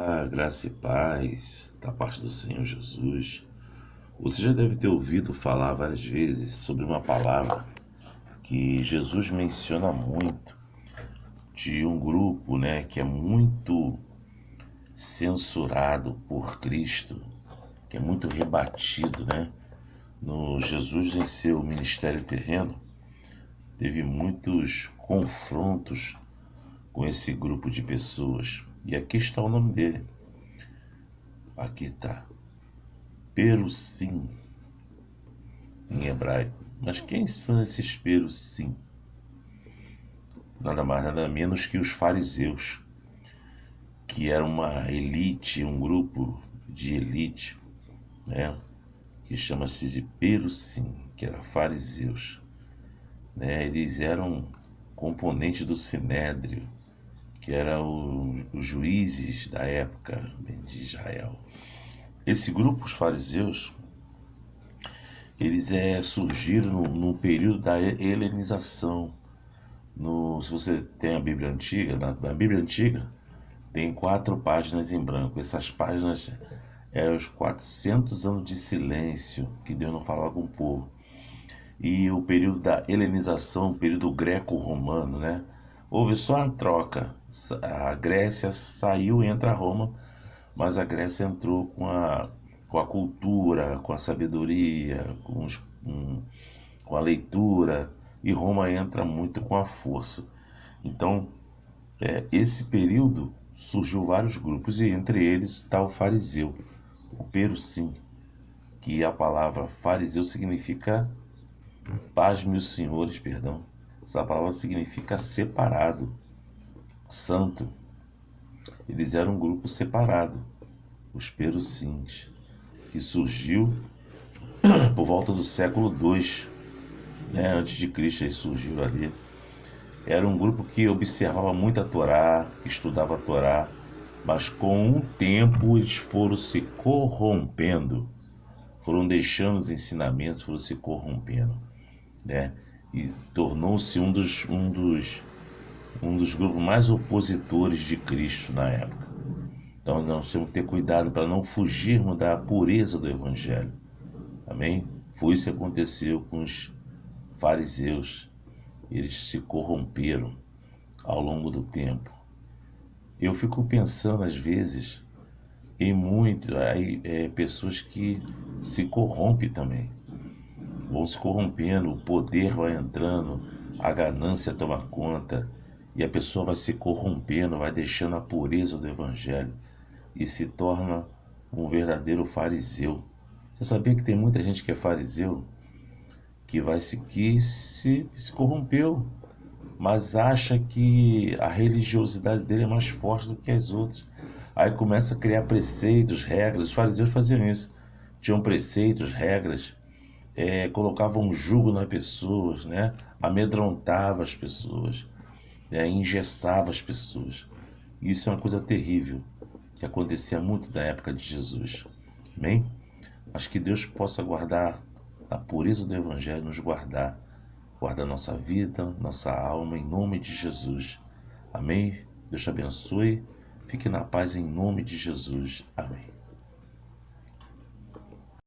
Olá, graça e paz da parte do Senhor Jesus. Você já deve ter ouvido falar várias vezes sobre uma palavra que Jesus menciona muito, de um grupo, que é muito censurado por Cristo, que é muito rebatido, No Jesus, em seu ministério terreno, teve muitos confrontos com esse grupo de pessoas. E aqui está o nome dele. Aqui está. Perusim, em hebraico. Mas quem são esses Perusim? Nada mais, nada menos que os fariseus, que era uma elite, um grupo de elite, que chama-se de Perusim, que era fariseus. Eles eram componentes do Sinédrio, que eram os juízes da época de Israel. Esse grupo, os fariseus, eles surgiram no período da helenização. Se você tem a Bíblia Antiga, na Bíblia Antiga tem 4 páginas em branco. Essas páginas os 400 anos de silêncio que Deus não falava com o povo. E o período da helenização, o período greco-romano, houve só uma troca. A Grécia saiu e entra Roma, mas a Grécia entrou com a cultura, com a sabedoria, com a leitura, e Roma entra muito com a força. Então, esse período surgiu vários grupos, e entre eles está o fariseu, o Perusim, que a palavra fariseu significa, pasme os senhores, perdão, essa palavra significa separado, santo. Eles eram um grupo separado, os Perusims, que surgiu por volta do século II, antes de Cristo. Eles surgiram ali. Era um grupo que observava muito a Torá, que estudava a Torá, mas com o tempo eles foram se corrompendo, foram deixando os ensinamentos, foram se corrompendo, e tornou-se um dos grupos mais opositores de Cristo na época. Então nós temos que ter cuidado para não fugirmos da pureza do Evangelho. Amém? Foi isso que aconteceu com os fariseus. Eles se corromperam ao longo do tempo. Eu fico pensando às vezes em pessoas que se corrompem também. Vão se corrompendo, o poder vai entrando, a ganância toma conta, e a pessoa vai se corrompendo, vai deixando a pureza do Evangelho e se torna um verdadeiro fariseu. Você sabia que tem muita gente que é fariseu, que se corrompeu, mas acha que a religiosidade dele é mais forte do que as outras. Aí começa a criar preceitos, regras. Os fariseus faziam isso. Tinham preceitos, regras, colocavam um jugo nas pessoas, amedrontava as pessoas, engessava as pessoas. Isso é uma coisa terrível, que acontecia muito na época de Jesus. Amém? Mas que Deus possa guardar a pureza do Evangelho, nos guardar nossa vida, nossa alma, em nome de Jesus. Amém? Deus te abençoe. Fique na paz em nome de Jesus. Amém.